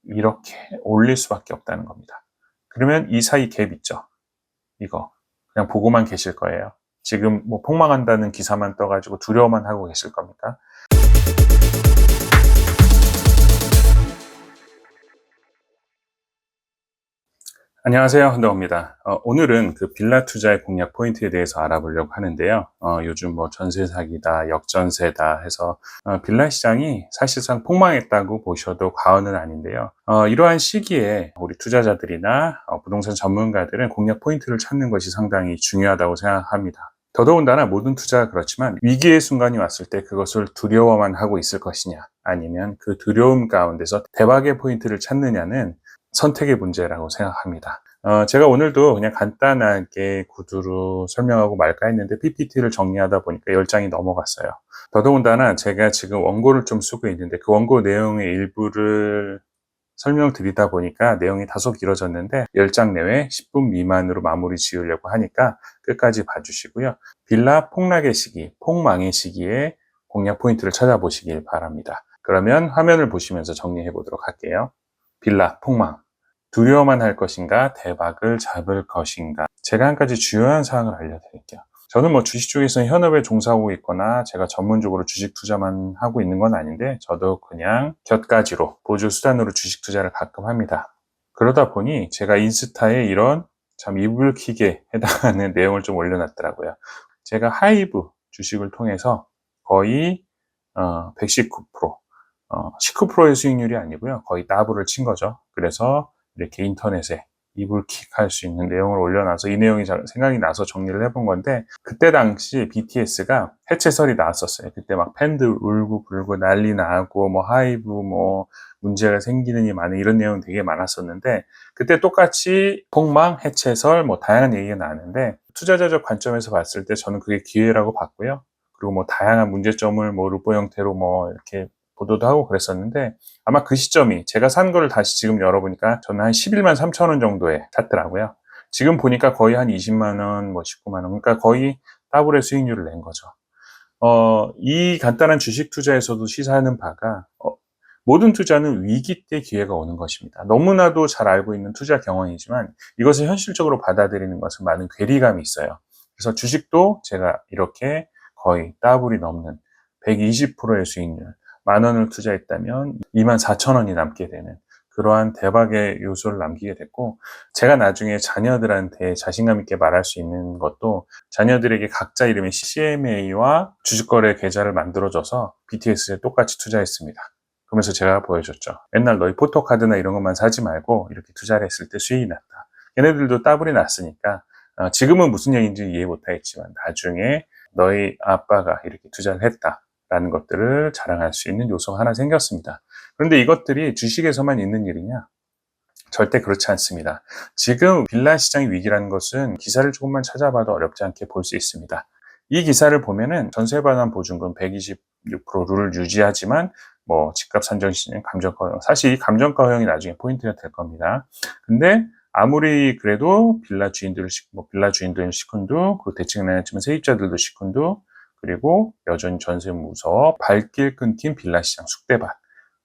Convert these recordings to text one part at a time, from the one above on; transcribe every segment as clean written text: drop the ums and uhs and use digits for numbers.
이렇게 올릴 수밖에 없다는 겁니다. 그러면 이 사이 갭 있죠? 이거 그냥 보고만 계실 거예요. 지금 뭐 폭망한다는 기사만 떠가지고 두려워만 하고 계실 겁니까? 안녕하세요, 헌더입니다. 오늘은 그 빌라 투자의 공략 포인트에 대해서 알아보려고 하는데요. 요즘 뭐 전세 사기다, 역전세다 해서 빌라 시장이 사실상 폭망했다고 보셔도 과언은 아닌데요. 이러한 시기에 우리 투자자들이나 부동산 전문가들은 공략 포인트를 찾는 것이 상당히 중요하다고 생각합니다. 더더군다나 모든 투자가 그렇지만 위기의 순간이 왔을 때 그것을 두려워만 하고 있을 것이냐, 아니면 그 두려움 가운데서 대박의 포인트를 찾느냐는 선택의 문제라고 생각합니다. 제가 오늘도 그냥 간단하게 구두로 설명하고 말까 했는데 PPT를 정리하다 보니까 10장이 넘어갔어요. 더더군다나 제가 지금 원고를 좀 쓰고 있는데 그 원고 내용의 일부를 설명드리다 보니까 내용이 다소 길어졌는데 10장 내외 10분 미만으로 마무리 지으려고 하니까 끝까지 봐주시고요. 빌라 폭락의 시기, 폭망의 시기에 공략 포인트를 찾아보시길 바랍니다. 그러면 화면을 보시면서 정리해 보도록 할게요. 빌라 폭망. 두려워만 할 것인가, 대박을 잡을 것인가. 제가 한 가지 주요한 사항을 알려드릴게요. 저는 뭐 주식 쪽에서 현업에 종사하고 있거나 제가 전문적으로 주식 투자만 하고 있는 건 아닌데 저도 그냥 곁가지로 보조 수단으로 주식 투자를 가끔 합니다. 그러다 보니 제가 인스타에 이런 참 이불킥에 해당하는 내용을 좀 올려놨더라고요. 제가 하이브 주식을 통해서 거의 119%, 19%의 수익률이 아니고요. 거의 더블을 친 거죠. 그래서 이렇게 인터넷에 이불킥할 수 있는 내용을 올려놔서 이 내용이 생각이 나서 정리를 해본 건데, 그때 당시 BTS가 해체설이 나왔었어요. 그때 막 팬들 울고 불고 난리 나고 뭐 하이브 뭐 문제가 생기느니 많은 이런 내용 되게 많았었는데, 그때 똑같이 폭망, 해체설 뭐 다양한 얘기가 나왔는데 투자자적 관점에서 봤을 때 저는 그게 기회라고 봤고요. 그리고 뭐 다양한 문제점을 뭐 루포 형태로 뭐 이렇게 보도도 하고 그랬었는데, 아마 그 시점이 제가 산 거를 다시 지금 열어보니까 저는 한 11만 3천 원 정도에 샀더라고요. 지금 보니까 거의 한 20만 원, 뭐 19만 원, 그러니까 거의 더블의 수익률을 낸 거죠. 이 간단한 주식 투자에서도 시사하는 바가 모든 투자는 위기 때 기회가 오는 것입니다. 너무나도 잘 알고 있는 투자 경험이지만 이것을 현실적으로 받아들이는 것은 많은 괴리감이 있어요. 그래서 주식도 제가 이렇게 거의 더블이 넘는 120%의 수익률, 10,000원을 투자했다면 24,000원이 남게 되는 그러한 대박의 요소를 남기게 됐고, 제가 나중에 자녀들한테 자신감 있게 말할 수 있는 것도 자녀들에게 각자 이름의 CMA와 주식거래 계좌를 만들어줘서 BTS에 똑같이 투자했습니다. 그러면서 제가 보여줬죠. 맨날 너희 포토카드나 이런 것만 사지 말고 이렇게 투자를 했을 때 수익이 났다. 얘네들도 더블이 났으니까 지금은 무슨 얘기인지 이해 못하겠지만 나중에 너희 아빠가 이렇게 투자를 했다 라는 것들을 자랑할 수 있는 요소가 하나 생겼습니다. 그런데 이것들이 주식에서만 있는 일이냐? 절대 그렇지 않습니다. 지금 빌라 시장의 위기라는 것은 기사를 조금만 찾아봐도 어렵지 않게 볼 수 있습니다. 이 기사를 보면은 전세 반환 보증금 126%를 유지하지만 뭐 집값 산정 시즌 감정가 허용, 사실 이 감정가 허용이 나중에 포인트가 될 겁니다. 근데 아무리 그래도 빌라 주인들은 시큰둥, 그리고 대책은 안 했지만 세입자들도 시큰둥, 그리고 여전히 전세 무서워, 발길 끊긴 빌라 시장 쑥대밭,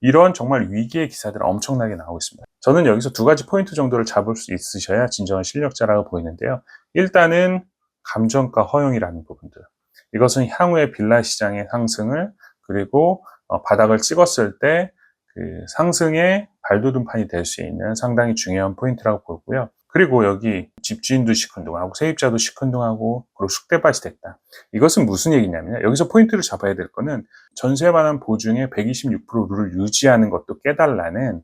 이런 정말 위기의 기사들은 엄청나게 나오고 있습니다. 저는 여기서 두 가지 포인트 정도를 잡을 수 있으셔야 진정한 실력자라고 보이는데요. 일단은 감정가 허용이라는 부분들, 이것은 향후의 빌라 시장의 상승을, 그리고 바닥을 찍었을 때 그 상승의 발돋움판이 될 수 있는 상당히 중요한 포인트라고 보고요. 그리고 여기 집주인도 시큰둥하고 세입자도 시큰둥하고 그리고 쑥대밭이 됐다. 이것은 무슨 얘기냐면요. 여기서 포인트를 잡아야 될 거는 전세 반환 보증의 126%를 유지하는 것도 깨달라는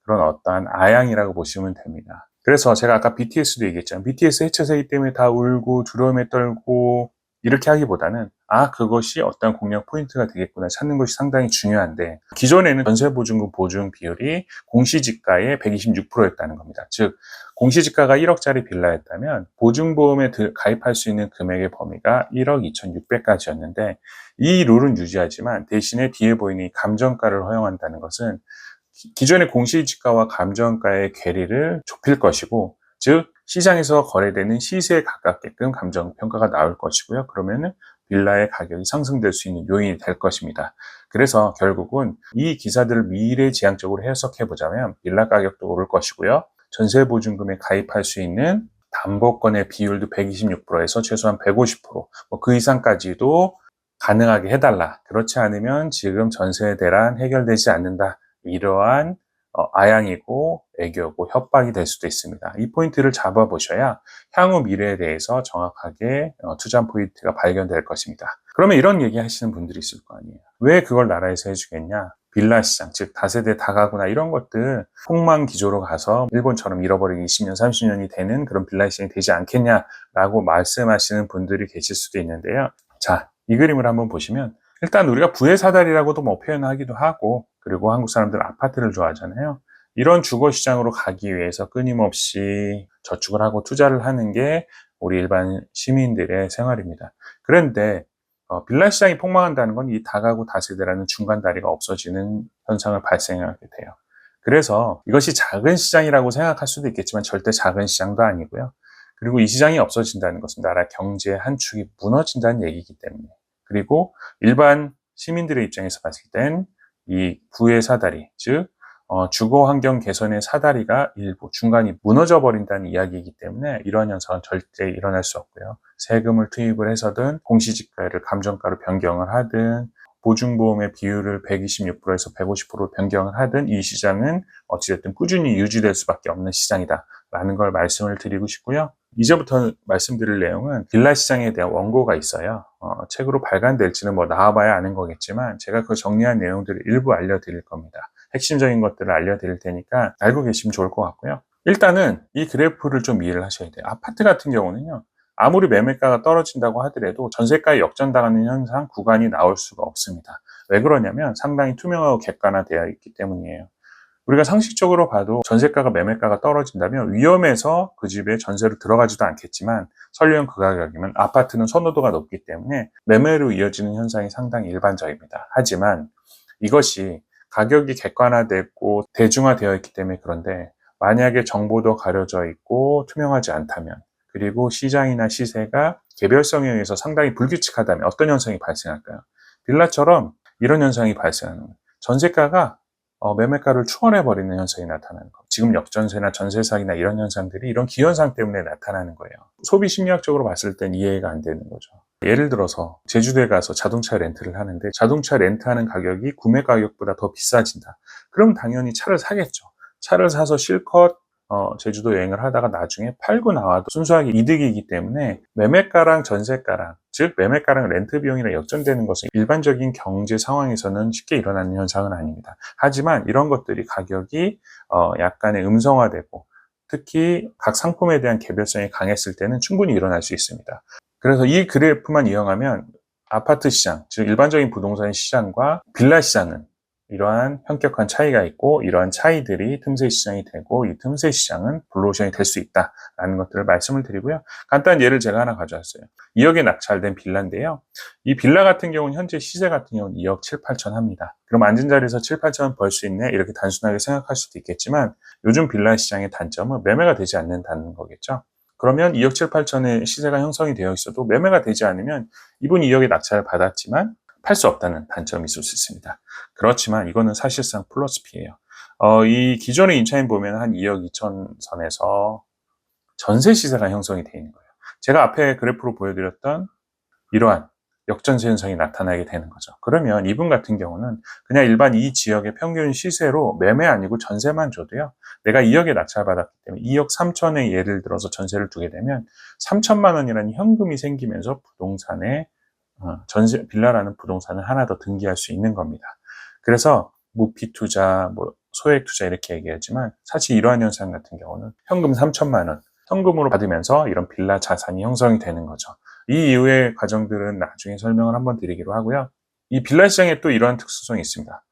그런 어떠한 아양이라고 보시면 됩니다. 그래서 제가 아까 BTS도 얘기했잖아요. BTS 해체세기 때문에 다 울고 두려움에 떨고 이렇게 하기보다는 그것이 어떤 공략 포인트가 되겠구나 찾는 것이 상당히 중요한데, 기존에는 전세보증금 보증 비율이 공시지가의 126%였다는 겁니다. 즉 공시지가가 1억짜리 빌라였다면 보증보험에 가입할 수 있는 금액의 범위가 1억 2,600까지였는데, 이 룰은 유지하지만 대신에 뒤에 보이는 이 감정가를 허용한다는 것은 기존의 공시지가와 감정가의 괴리를 좁힐 것이고, 즉 시장에서 거래되는 시세에 가깝게끔 감정평가가 나올 것이고요. 그러면은 빌라의 가격이 상승될 수 있는 요인이 될 것입니다. 그래서 결국은 이 기사들을 미래지향적으로 해석해 보자면 빌라 가격도 오를 것이고요. 전세보증금에 가입할 수 있는 담보권의 비율도 126%에서 최소한 150%, 그 이상까지도 가능하게 해달라. 그렇지 않으면 지금 전세 대란 해결되지 않는다. 이러한 아양이고 애교고 협박이 될 수도 있습니다. 이 포인트를 잡아보셔야 향후 미래에 대해서 정확하게 투자 포인트가 발견될 것입니다. 그러면 이런 얘기 하시는 분들이 있을 거 아니에요. 왜 그걸 나라에서 해주겠냐? 빌라 시장, 즉 다세대 다가구나 이런 것들 폭망 기조로 가서 일본처럼 잃어버린 20년, 30년이 되는 그런 빌라 시장이 되지 않겠냐라고 말씀하시는 분들이 계실 수도 있는데요. 자, 이 그림을 한번 보시면 일단 우리가 부의 사다리라고도 표현하기도 하고, 그리고 한국 사람들은 아파트를 좋아하잖아요. 이런 주거 시장으로 가기 위해서 끊임없이 저축을 하고 투자를 하는 게 우리 일반 시민들의 생활입니다. 그런데 빌라 시장이 폭망한다는 건 이 다가구 다세대라는 중간 다리가 없어지는 현상을 발생하게 돼요. 그래서 이것이 작은 시장이라고 생각할 수도 있겠지만 절대 작은 시장도 아니고요. 그리고 이 시장이 없어진다는 것은 나라 경제의 한 축이 무너진다는 얘기이기 때문에, 그리고 일반 시민들의 입장에서 봤을 땐 이 부의 사다리, 즉 주거 환경 개선의 사다리가 일부 중간이 무너져 버린다는 이야기이기 때문에 이러한 현상은 절대 일어날 수 없고요. 세금을 투입을 해서든 공시지가를 감정가로 변경을 하든 보증보험의 비율을 126%에서 150%로 변경을 하든 이 시장은 어찌됐든 꾸준히 유지될 수밖에 없는 시장이다라는 걸 말씀을 드리고 싶고요. 이제부터 말씀드릴 내용은 빌라 시장에 대한 원고가 있어요. 책으로 발간될지는 나와봐야 아는 거겠지만 제가 그 정리한 내용들을 일부 알려드릴 겁니다. 핵심적인 것들을 알려드릴 테니까 알고 계시면 좋을 것 같고요. 일단은 이 그래프를 좀 이해를 하셔야 돼요. 아파트 같은 경우는요, 아무리 매매가가 떨어진다고 하더라도 전세가에 역전당하는 현상 구간이 나올 수가 없습니다. 왜 그러냐면 상당히 투명하고 객관화되어 있기 때문이에요. 우리가 상식적으로 봐도 전세가가 매매가가 떨어진다면 위험해서 그 집에 전세로 들어가지도 않겠지만 설령 그 가격이면 아파트는 선호도가 높기 때문에 매매로 이어지는 현상이 상당히 일반적입니다. 하지만 이것이 가격이 객관화되고 대중화되어 있기 때문에 그런데 만약에 정보도 가려져 있고 투명하지 않다면, 그리고 시장이나 시세가 개별성에 의해서 상당히 불규칙하다면 어떤 현상이 발생할까요? 빌라처럼 이런 현상이 발생하는 거예요. 전세가가 매매가를 추월해버리는 현상이 나타나는 거예요. 지금 역전세나 전세사기나 이런 현상들이 이런 기현상 때문에 나타나는 거예요. 소비 심리학적으로 봤을 땐 이해가 안 되는 거죠. 예를 들어서 제주도에 가서 자동차 렌트를 하는데 자동차 렌트하는 가격이 구매 가격보다 더 비싸진다. 그럼 당연히 차를 사겠죠. 차를 사서 실컷 제주도 여행을 하다가 나중에 팔고 나와도 순수하게 이득이기 때문에 매매가랑 전세가랑, 즉 매매가랑 렌트 비용이랑 역전되는 것은 일반적인 경제 상황에서는 쉽게 일어나는 현상은 아닙니다. 하지만 이런 것들이 가격이 약간의 음성화되고 특히 각 상품에 대한 개별성이 강했을 때는 충분히 일어날 수 있습니다. 그래서 이 그래프만 이용하면 아파트 시장, 즉 일반적인 부동산 시장과 빌라 시장은 이러한 현격한 차이가 있고 이러한 차이들이 틈새 시장이 되고 이 틈새 시장은 블루오션이 될 수 있다라는 것들을 말씀을 드리고요. 간단한 예를 제가 하나 가져왔어요. 2억에 낙찰된 빌라인데요. 이 빌라 같은 경우는 현재 시세 같은 경우는 2억 7, 8천 합니다. 그럼 앉은 자리에서 7, 8천 벌 수 있네? 이렇게 단순하게 생각할 수도 있겠지만 요즘 빌라 시장의 단점은 매매가 되지 않는다는 거겠죠. 그러면 2억 7, 8천의 시세가 형성이 되어 있어도 매매가 되지 않으면 이분이 2억의 낙찰을 받았지만 팔 수 없다는 단점이 있을 수 있습니다. 그렇지만 이거는 사실상 플러스 P예요. 이 기존의 임차인 보면 한 2억 2천 선에서 전세 시세가 형성이 되어 있는 거예요. 제가 앞에 그래프로 보여드렸던 이러한 역전세 현상이 나타나게 되는 거죠. 그러면 이분 같은 경우는 그냥 일반 이 지역의 평균 시세로 매매 아니고 전세만 줘도요. 내가 2억에 낙찰받았기 때문에 2억 3천에 예를 들어서 전세를 두게 되면 3천만 원이라는 현금이 생기면서 부동산에 전세 빌라라는 부동산을 하나 더 등기할 수 있는 겁니다. 그래서 무피 투자, 소액 투자 이렇게 얘기하지만 사실 이러한 현상 같은 경우는 현금 3천만 원 현금으로 받으면서 이런 빌라 자산이 형성이 되는 거죠. 이 이후의 과정들은 나중에 설명을 한번 드리기로 하고요. 이 빌라 시장에 또 이러한 특수성이 있습니다.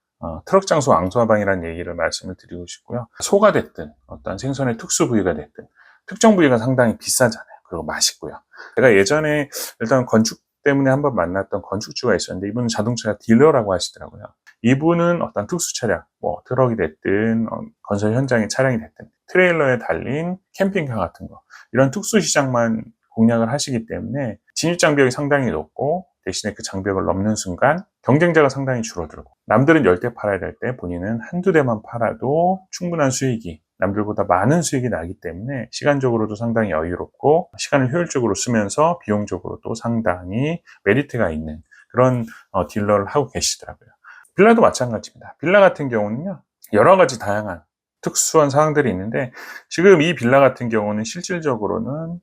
트럭 장소 앙소화방이라는 얘기를 말씀을 드리고 싶고요. 소가 됐든 어떤 생선의 특수 부위가 됐든 특정 부위가 상당히 비싸잖아요. 그리고 맛있고요. 제가 예전에 일단 건축 때문에 한번 만났던 건축주가 있었는데 이분은 자동차 딜러라고 하시더라고요. 이분은 어떤 특수 차량, 트럭이 됐든 건설 현장의 차량이 됐든 트레일러에 달린 캠핑카 같은 거 이런 특수 시장만 공략을 하시기 때문에 진입장벽이 상당히 높고 대신에 그 장벽을 넘는 순간 경쟁자가 상당히 줄어들고, 남들은 10대 팔아야 될 때 본인은 한두 대만 팔아도 충분한 수익이, 남들보다 많은 수익이 나기 때문에 시간적으로도 상당히 여유롭고 시간을 효율적으로 쓰면서 비용적으로도 상당히 메리트가 있는 그런 딜러를 하고 계시더라고요. 빌라도 마찬가지입니다. 빌라 같은 경우는요, 여러 가지 다양한 특수한 사항들이 있는데, 지금 이 빌라 같은 경우는 실질적으로는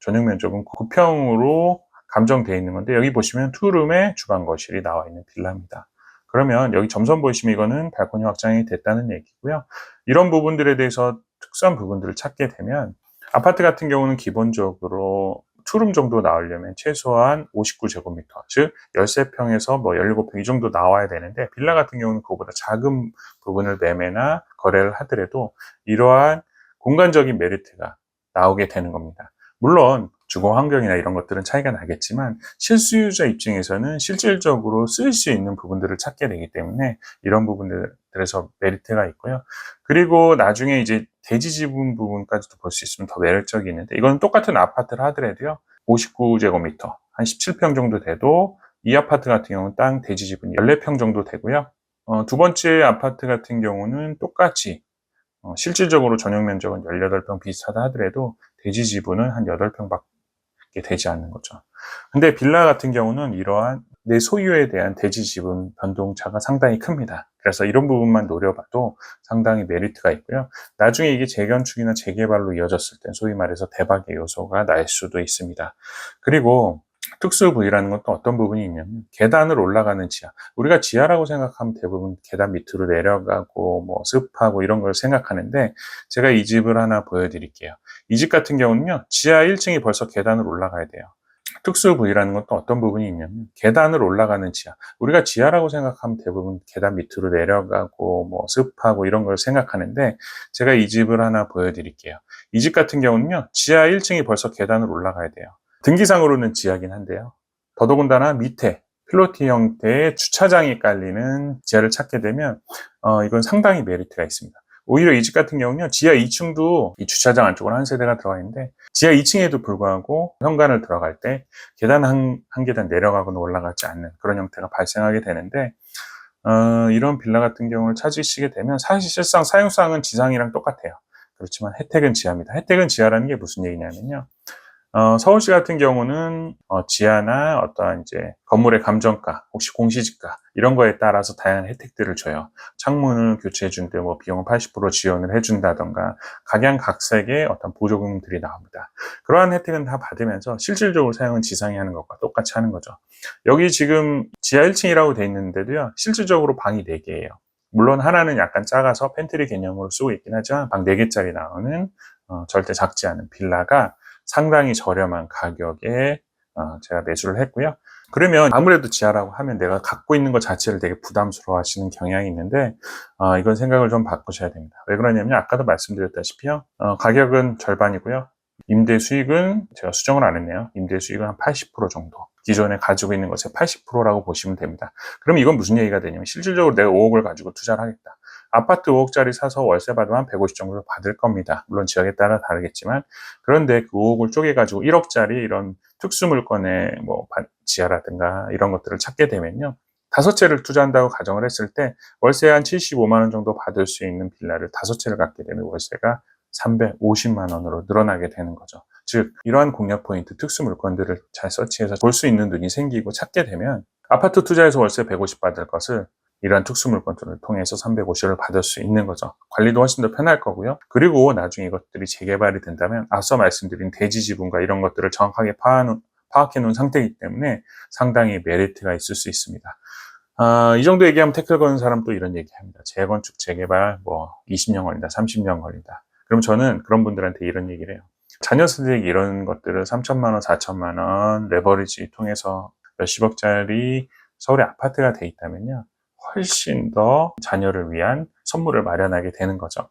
전용 면적은 9평으로 감정되어 있는 건데, 여기 보시면 투룸에 주방 거실이 나와 있는 빌라입니다. 그러면 여기 점선 보시면 이거는 발코니 확장이 됐다는 얘기고요. 이런 부분들에 대해서 특수한 부분들을 찾게 되면, 아파트 같은 경우는 기본적으로 투룸 정도 나오려면 최소한 59제곱미터, 즉 13평에서 뭐 17평 이 정도 나와야 되는데, 빌라 같은 경우는 그거보다 작은 부분을 매매나 거래를 하더라도 이러한 공간적인 메리트가 나오게 되는 겁니다. 물론 주거 환경이나 이런 것들은 차이가 나겠지만, 실수요자 입장에서는 실질적으로 쓸 수 있는 부분들을 찾게 되기 때문에 이런 부분들에서 메리트가 있고요. 그리고 나중에 이제 대지 지분 부분까지도 볼 수 있으면 더 매력적이 있는데, 이건 똑같은 아파트를 하더라도요, 59제곱미터, 한 17평 정도 돼도 이 아파트 같은 경우는 땅 대지 지분이 14평 정도 되고요. 두 번째 아파트 같은 경우는 똑같이 실질적으로 전용 면적은 18평 비슷하다 하더라도 대지 지분은 한 8평밖에 되지 않는 거죠. 근데 빌라 같은 경우는 이러한 내 소유에 대한 대지 지분 변동차가 상당히 큽니다. 그래서 이런 부분만 노려봐도 상당히 메리트가 있고요. 나중에 이게 재건축이나 재개발로 이어졌을 때 소위 말해서 대박의 요소가 날 수도 있습니다. 그리고 특수 부위라는 것도 어떤 부분이 있냐면, 계단을 올라가는 지하. 우리가 지하라고 생각하면 대부분 계단 밑으로 내려가고 뭐 습하고 이런 걸 생각하는데, 제가 이 집을 하나 보여드릴게요. 이 집 같은 경우는요, 지하 1층이 벌써 계단을 올라가야 돼요. 특수 부위라는 것도 어떤 부분이 있냐면, 계단을 올라가는 지하. 우리가 지하라고 생각하면 대부분 계단 밑으로 내려가고 뭐 습하고 이런 걸 생각하는데, 제가 이 집을 하나 보여드릴게요. 이 집 같은 경우는요, 지하 1층이 벌써 계단을 올라가야 돼요. 등기상으로는 지하긴 한데요. 더더군다나 밑에 필로티 형태의 주차장이 깔리는 지하를 찾게 되면 이건 상당히 메리트가 있습니다. 오히려 이 집 같은 경우는요, 지하 2층도 이 주차장 안쪽으로 한 세대가 들어가 있는데, 지하 2층에도 불구하고 현관을 들어갈 때 계단 한 계단 내려가거나 올라가지 않는 그런 형태가 발생하게 되는데, 이런 빌라 같은 경우를 찾으시게 되면 사실상 사용상은 지상이랑 똑같아요. 그렇지만 혜택은 지하입니다. 혜택은 지하라는 게 무슨 얘기냐면요, 서울시 같은 경우는 지하나 어떠한 이제 건물의 감정가, 혹시 공시지가 이런 거에 따라서 다양한 혜택들을 줘요. 창문을 교체해 준 데 뭐 비용을 80% 지원을 해준다던가, 각양각색의 어떤 보조금들이 나옵니다. 그러한 혜택은 다 받으면서 실질적으로 사용은 지상이 하는 것과 똑같이 하는 거죠. 여기 지금 지하 1층이라고 돼 있는데도요, 실질적으로 방이 4개예요. 물론 하나는 약간 작아서 팬트리 개념으로 쓰고 있긴 하지만, 방 4개짜리 나오는 절대 작지 않은 빌라가 상당히 저렴한 가격에 제가 매수를 했고요. 그러면 아무래도 지하라고 하면 내가 갖고 있는 것 자체를 되게 부담스러워 하시는 경향이 있는데, 이건 생각을 좀 바꾸셔야 됩니다. 왜 그러냐면 아까도 말씀드렸다시피요, 가격은 절반이고요. 임대 수익은 제가 수정을 안 했네요. 임대 수익은 한 80% 정도. 기존에 가지고 있는 것의 80%라고 보시면 됩니다. 그럼 이건 무슨 얘기가 되냐면, 실질적으로 내가 5억을 가지고 투자를 하겠다. 아파트 5억짜리 사서 월세 받으면 한 150 정도 받을 겁니다. 물론 지역에 따라 다르겠지만, 그런데 그 5억을 쪼개가지고 1억짜리 이런 특수 물건의 뭐 지하라든가 이런 것들을 찾게 되면요, 5채를 투자한다고 가정을 했을 때 월세 한 75만 원 정도 받을 수 있는 빌라를 5채를 갖게 되면 월세가 350만 원으로 늘어나게 되는 거죠. 즉, 이러한 공략 포인트, 특수 물건들을 잘 서치해서 볼 수 있는 눈이 생기고 찾게 되면, 아파트 투자에서 월세 150 받을 것을 이러한 특수 물건들을 통해서 350을 받을 수 있는 거죠. 관리도 훨씬 더 편할 거고요. 그리고 나중에 이것들이 재개발이 된다면 앞서 말씀드린 대지 지분과 이런 것들을 정확하게 파악해 놓은 상태이기 때문에 상당히 메리트가 있을 수 있습니다. 이 정도 얘기하면 태클 거는 사람 또 이런 얘기합니다. 재건축, 재개발 뭐 20년 걸린다, 30년 걸린다. 그럼 저는 그런 분들한테 이런 얘기를 해요. 자녀 세대에게 이런 것들을 3천만 원, 4천만 원 레버리지 통해서 몇십억짜리 서울의 아파트가 돼 있다면요, 훨씬 더 자녀를 위한 선물을 마련하게 되는 거죠.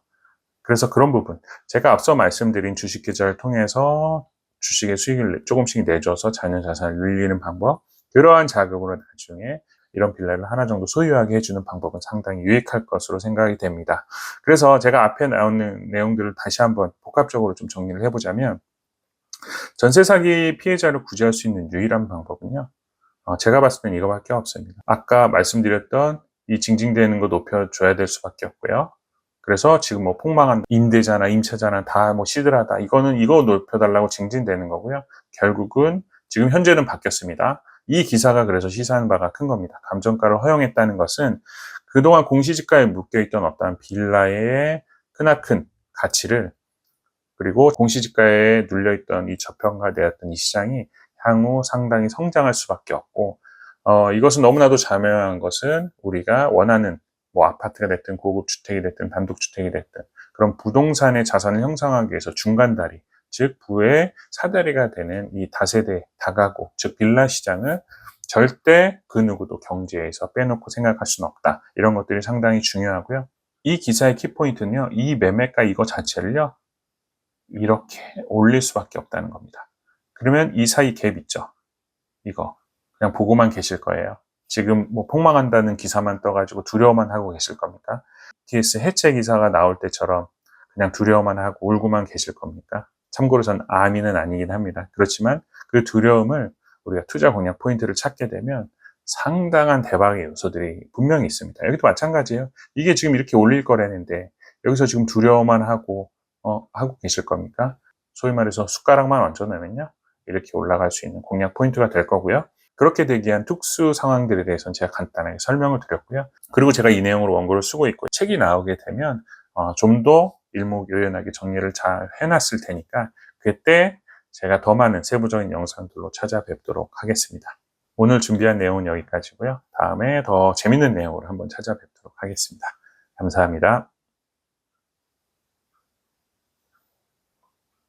그래서 그런 부분, 제가 앞서 말씀드린 주식 계좌를 통해서 주식의 수익을 조금씩 내줘서 자녀 자산을 늘리는 방법, 그러한 자금으로 나중에 이런 빌라를 하나 정도 소유하게 해주는 방법은 상당히 유익할 것으로 생각이 됩니다. 그래서 제가 앞에 나오는 내용들을 다시 한번 복합적으로 좀 정리를 해보자면, 전세 사기 피해자를 구제할 수 있는 유일한 방법은요, 제가 봤을 땐 이거밖에 없습니다. 아까 말씀드렸던 이 징징대는 거 높여줘야 될 수밖에 없고요. 그래서 지금 뭐 폭망한 임대자나 임차자나 다 뭐 시들하다. 이거 높여달라고 징징대는 거고요. 결국은 지금 현재는 바뀌었습니다. 이 기사가 그래서 시사하는 바가 큰 겁니다. 감정가를 허용했다는 것은 그동안 공시지가에 묶여있던 어떤 빌라의 크나큰 가치를, 그리고 공시지가에 눌려있던 이 저평가되었던 이 시장이 향후 상당히 성장할 수밖에 없고, 이것은 너무나도 자명한 것은 우리가 원하는 뭐 아파트가 됐든 고급 주택이 됐든 단독주택이 됐든 그런 부동산의 자산을 형성하기 위해서 중간다리, 즉 부의 사다리가 되는 이 다세대 다가구, 즉 빌라 시장을 절대 그 누구도 경제에서 빼놓고 생각할 수는 없다. 이런 것들이 상당히 중요하고요. 이 기사의 키포인트는요, 이 매매가 이거 자체를요 이렇게 올릴 수밖에 없다는 겁니다. 그러면 이 사이 갭 있죠, 이거 그냥 보고만 계실 거예요. 지금 뭐 폭망한다는 기사만 떠가지고 두려워만 하고 계실 겁니까? TS 해체 기사가 나올 때처럼 그냥 두려워만 하고 울고만 계실 겁니까? 참고로 전 아니는 아니긴 합니다. 그렇지만 그 두려움을 우리가 투자 공략 포인트를 찾게 되면 상당한 대박의 요소들이 분명히 있습니다. 여기도 마찬가지예요. 이게 지금 이렇게 올릴 거라는데 여기서 지금 두려워만 하고 계실 겁니까? 소위 말해서 숟가락만 얹어내면요 이렇게 올라갈 수 있는 공략 포인트가 될 거고요. 그렇게 되기 위한 특수 상황들에 대해서는 제가 간단하게 설명을 드렸고요. 그리고 제가 이 내용으로 원고를 쓰고 있고 책이 나오게 되면 좀 더 일목요연하게 정리를 잘 해놨을 테니까 그때 제가 더 많은 세부적인 영상들로 찾아뵙도록 하겠습니다. 오늘 준비한 내용은 여기까지고요. 다음에 더 재밌는 내용으로 한번 찾아뵙도록 하겠습니다. 감사합니다.